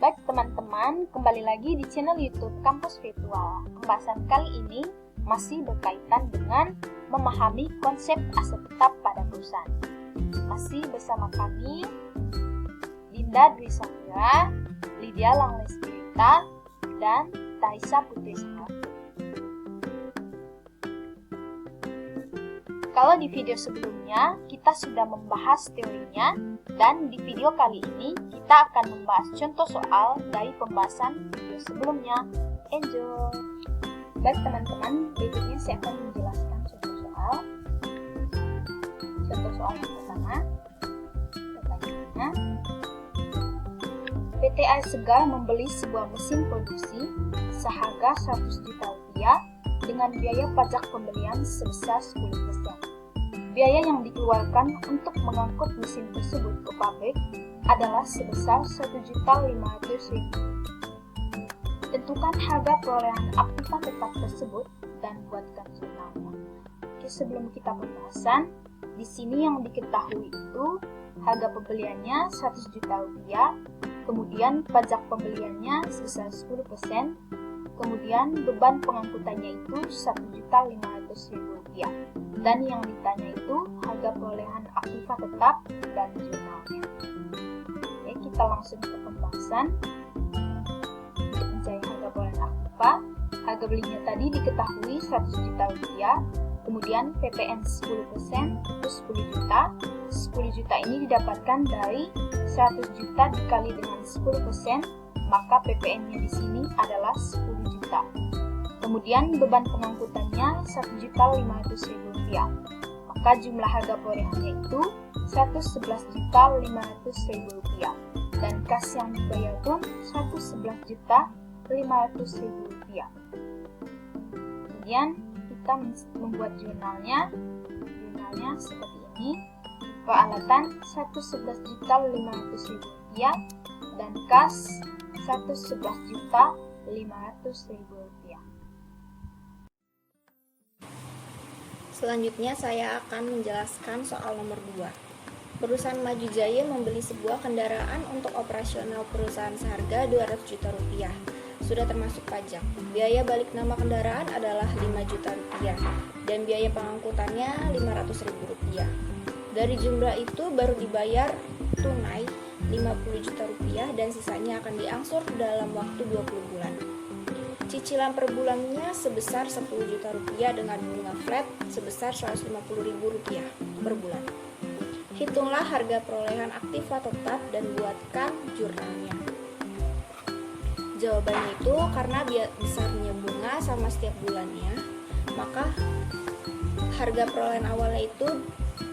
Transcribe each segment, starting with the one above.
Baik teman-teman, kembali lagi di channel YouTube Kampus Virtual. Pembahasan kali ini masih berkaitan dengan memahami konsep aset tetap pada perusahaan. Masih bersama kami, Dinda Dwi Safira, Lydia Langlestirita, dan Taisa Putri Sangat. Kalau di video sebelumnya, kita sudah membahas teorinya, dan di video kali ini, kita akan membahas contoh soal dari pembahasan video sebelumnya. Enjoy! Baik teman-teman, berikutnya saya akan menjelaskan contoh soal. Contoh soal yang pertama, pertanyaannya, PT Air Segar membeli sebuah mesin produksi seharga 100 juta rupiah dengan biaya pajak pembelian sebesar 10%. Biaya yang dikeluarkan untuk mengangkut mesin tersebut ke pabrik adalah sebesar 1.500.000. Tentukan harga perolehan aktiva tetap tersebut dan buatkan jurnalnya. Oke, sebelum kita pembahasan, di sini yang diketahui itu harga pembeliannya 100 juta rupiah, kemudian pajak pembeliannya sebesar 10%, kemudian beban pengangkutannya itu 1.500.000 rupiah. Dan yang ditanya itu harga perolehan aktiva tetap dan jurnalnya. Oke, kita langsung ke pembahasan. Untuk mencari harga perolehan aktiva, harga belinya tadi diketahui 100 juta rupiah, kemudian PPN 10% itu 10 juta. 10 juta ini didapatkan dari 100 juta dikali dengan 10%, maka PPN-nya di sini adalah 10 juta. Kemudian beban pengangkutannya 1.500.000 rupiah. Maka jumlah harga perolehannya itu 111.500.000 rupiah. Dan kas yang dibayar pun 111.500.000 rupiah. Kemudian kita membuat jurnalnya. Jurnalnya seperti ini. Peralatan 111.500.000 rupiah dan kas 111.500.000 rupiah. Selanjutnya saya akan menjelaskan soal nomor 2. Perusahaan Maju Jaya membeli sebuah kendaraan untuk operasional perusahaan seharga 200 juta rupiah. Sudah termasuk pajak. Biaya balik nama kendaraan adalah 5 juta rupiah dan biaya pengangkutannya 500.000 rupiah. Dari jumlah itu baru dibayar tunai 50 juta rupiah dan sisanya akan diangsur dalam waktu 20 bulan. Cicilan per bulannya sebesar 10 juta rupiah dengan bunga flat sebesar 150.000 rupiah per bulan. Hitunglah harga perolehan aktiva tetap dan buatkan jurnalnya. Jawabannya itu karena besarnya bunga sama setiap bulannya, maka harga perolehan awalnya itu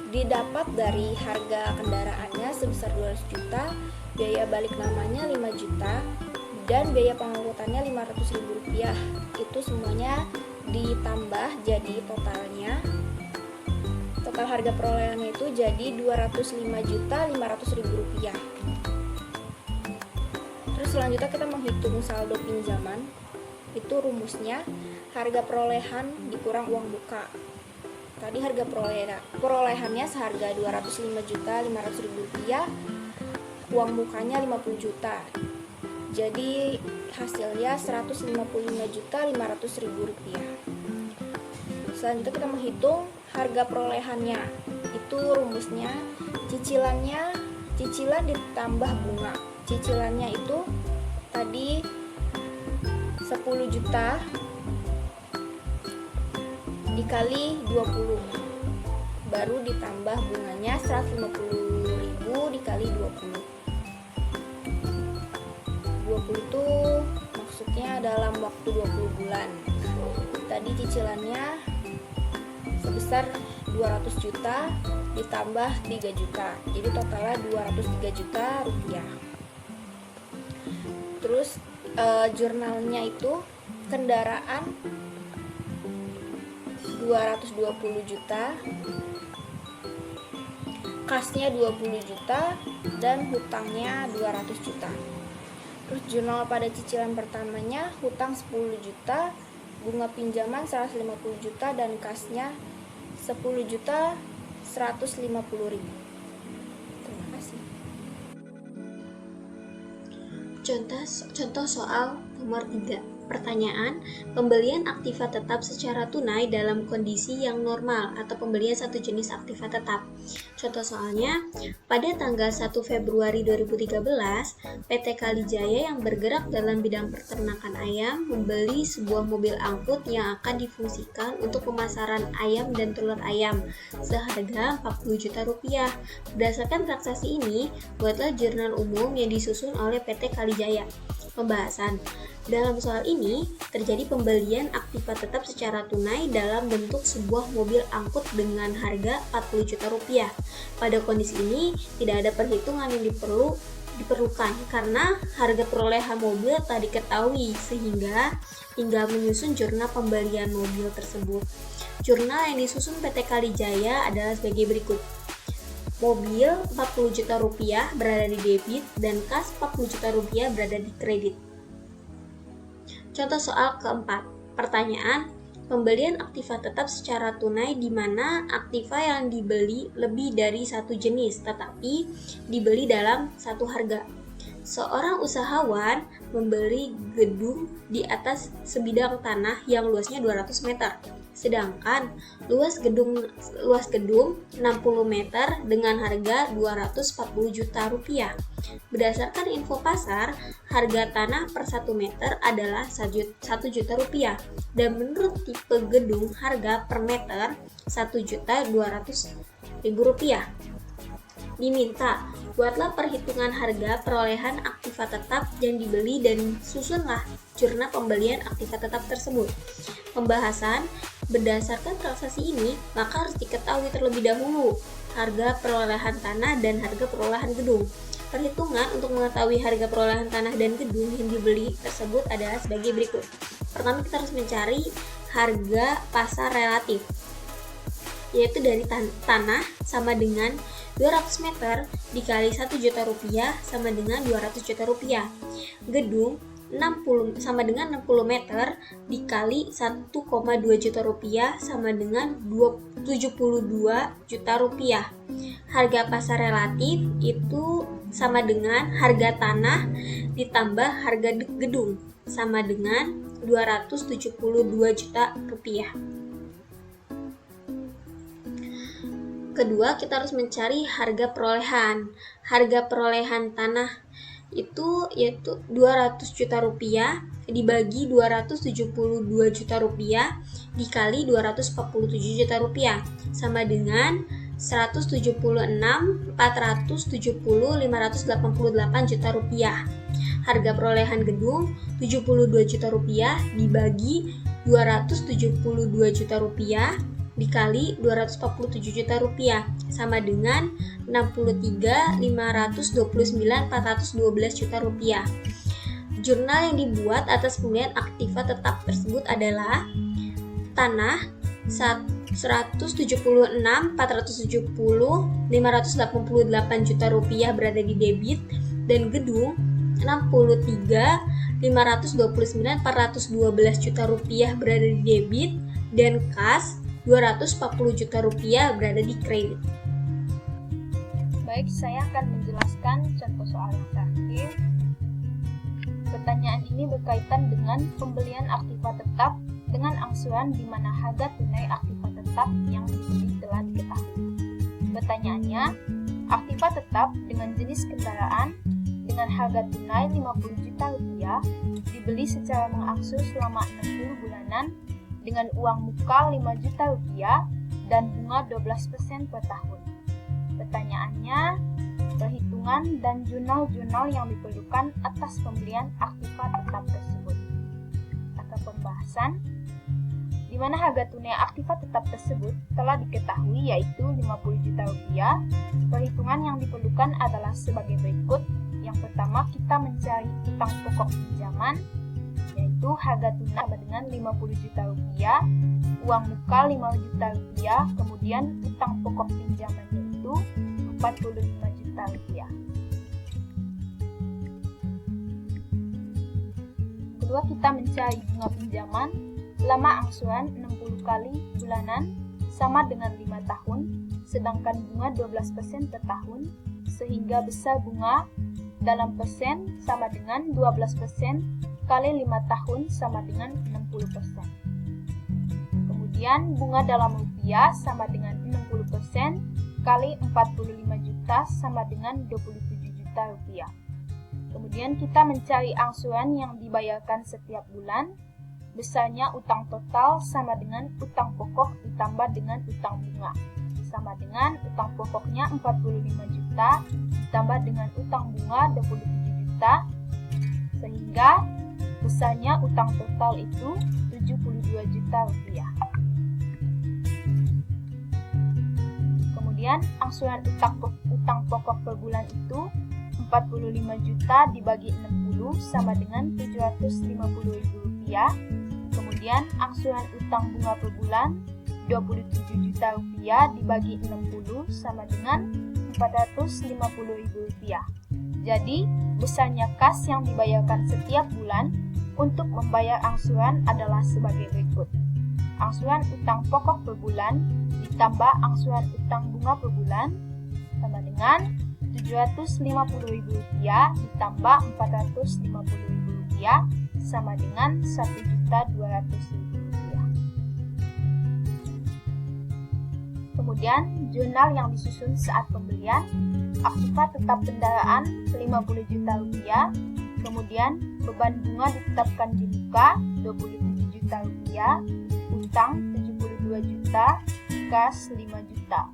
didapat dari harga kendaraannya sebesar 200 juta, biaya balik namanya 5 juta, dan biaya pengangkutannya 500.000 rupiah. Itu semuanya ditambah jadi totalnya. Total harga perolehannya itu jadi 205.500.000 rupiah. Terus selanjutnya kita menghitung saldo pinjaman. Itu rumusnya harga perolehan dikurang uang muka. Tadi harga perolehannya seharga 205.500.000 rupiah, uang mukanya 50 juta. Jadi hasilnya 155.500.000 rupiah. Selanjutnya kita menghitung harga perolehannya. Itu rumusnya cicilan ditambah bunga. Cicilannya itu tadi 10 juta dikali 20, baru ditambah bunganya 150.000 dikali 20. 20 itu maksudnya dalam waktu 20 bulan. Tadi cicilannya sebesar 200 juta ditambah 3 juta. Jadi totalnya 203 juta rupiah. Terus jurnalnya itu kendaraan 220 juta, kasnya 20 juta, dan hutangnya 200 juta. Terus jurnal pada cicilan pertamanya hutang 10 juta, bunga pinjaman 150 juta, dan kasnya 10.150.000. Terima kasih. Contoh soal nomor 3. Pertanyaan, pembelian aktiva tetap secara tunai dalam kondisi yang normal atau pembelian satu jenis aktiva tetap. Contoh soalnya, pada tanggal 1 Februari 2013, PT Kalijaya yang bergerak dalam bidang peternakan ayam membeli sebuah mobil angkut yang akan difungsikan untuk pemasaran ayam dan telur ayam seharga 40 juta rupiah. Berdasarkan transaksi ini, buatlah jurnal umum yang disusun oleh PT Kalijaya. Pembahasan. Dalam soal ini, terjadi pembelian aktiva tetap secara tunai dalam bentuk sebuah mobil angkut dengan harga 40 juta rupiah. Pada kondisi ini, tidak ada perhitungan yang diperlukan karena harga perolehan mobil telah diketahui sehingga tinggal menyusun jurnal pembelian mobil tersebut. Jurnal yang disusun PT Kalijaya adalah sebagai berikut. Mobil 40 juta rupiah berada di debit dan kas 40 juta rupiah berada di kredit. Contoh soal keempat. Pertanyaan, pembelian aktiva tetap secara tunai di mana aktiva yang dibeli lebih dari satu jenis tetapi dibeli dalam satu harga. Seorang usahawan membeli gedung di atas sebidang tanah yang luasnya 200 meter. Sedangkan luas gedung 60 meter dengan harga 240 juta rupiah. Berdasarkan info pasar, harga tanah per 1 meter adalah 1 juta rupiah. Dan menurut tipe gedung, harga per meter 1.200.000 rupiah. Diminta, buatlah perhitungan harga perolehan aktiva tetap yang dibeli dan susunlah jurnal pembelian aktiva tetap tersebut. Pembahasan, berdasarkan transaksi ini, maka harus diketahui terlebih dahulu harga perolehan tanah dan harga perolehan gedung. Perhitungan untuk mengetahui harga perolehan tanah dan gedung yang dibeli tersebut adalah sebagai berikut. Pertama, kita harus mencari harga pasar relatif, yaitu dari tanah sama dengan 200 meter dikali 1 juta rupiah sama dengan 200 juta rupiah. Gedung 60 sama dengan 60 meter dikali 1,2 juta rupiah sama dengan 72 juta rupiah. Harga pasar relatif itu sama dengan harga tanah ditambah harga gedung sama dengan 272 juta rupiah. Kedua, kita harus mencari harga perolehan. Harga perolehan tanah itu yaitu 200 juta rupiah dibagi 272 juta rupiah dikali 247 juta rupiah sama dengan 176.470.588 juta rupiah. Harga perolehan gedung 72 juta rupiah dibagi 272 juta rupiah dikali 247 juta rupiah sama dengan 63.529.412 juta rupiah. Jurnal yang dibuat atas pembelian aktiva tetap tersebut adalah tanah 176.470.588 juta rupiah berada di debit dan gedung 63.529.412 juta rupiah berada di debit dan kas 240 juta rupiah berada di kredit. Baik, saya akan menjelaskan contoh soal yang terakhir. Pertanyaan ini berkaitan dengan pembelian aktiva tetap dengan angsuran di mana harga tunai aktiva tetap yang dibeli telah diketahui. Pertanyaannya, aktiva tetap dengan jenis kendaraan dengan harga tunai 50 juta rupiah dibeli secara mengangsur selama 60 bulanan dengan uang muka 5 juta rupiah dan bunga 12% per tahun. Pertanyaannya, perhitungan dan jurnal-jurnal yang diperlukan atas pembelian aktiva tetap tersebut. Kata pembahasan, di mana harga tunai aktiva tetap tersebut telah diketahui yaitu 50 juta rupiah. Perhitungan yang diperlukan adalah sebagai berikut. Yang pertama, kita mencari utang pokok pinjaman, yaitu harga tunai sama dengan 50 juta rupiah, uang muka 5 juta rupiah, kemudian utang pokok pinjaman yaitu 45 juta rupiah. Kedua, kita mencari bunga pinjaman lama angsuran 60 kali bulanan sama dengan 5 tahun, sedangkan bunga 12% per tahun, sehingga besar bunga dalam persen sama dengan 12% kali 5 tahun sama dengan 60%. Kemudian bunga dalam rupiah sama dengan 60% kali 45 juta sama dengan 27 juta rupiah. Kemudian kita mencari angsuran yang dibayarkan setiap bulan. Besarnya utang total sama dengan utang pokok ditambah dengan utang bunga. Sama dengan utang pokoknya 45 juta ditambah dengan utang bunga 27 juta. Sehingga besarnya utang total itu 72 juta rupiah. Kemudian angsuran utang pokok per bulan itu 45 juta dibagi 60 sama dengan 750.000 rupiah. Kemudian angsuran utang bunga per bulan 27 juta rupiah dibagi 60 sama dengan 450.000 rupiah. Jadi besarnya kas yang dibayarkan setiap bulan untuk membayar angsuran adalah sebagai berikut. Angsuran utang pokok per bulan ditambah angsuran utang bunga per bulan sama dengan 750.000 rupiah ditambah 450.000 rupiah sama dengan 1.200.000 rupiah. Kemudian jurnal yang disusun saat pembelian, aktiva tetap kendaraan 50 juta rupiah, kemudian beban bunga ditetapkan di muka 27 juta rupiah, utang 72 juta, kas 5 juta.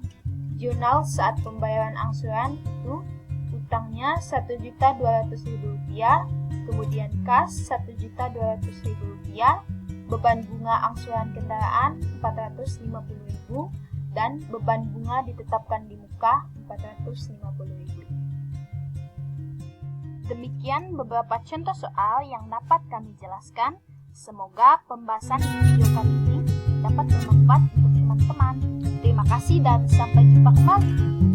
Jurnal saat pembayaran angsuran itu utangnya 1.200.000 rupiah, kemudian kas 1.200.000 rupiah, beban bunga angsuran kendaraan 450.000 dan beban bunga ditetapkan di muka 450.000. Demikian beberapa contoh soal yang dapat kami jelaskan. Semoga pembahasan di video kali ini dapat bermanfaat untuk teman-teman. Terima kasih dan sampai jumpa kembali.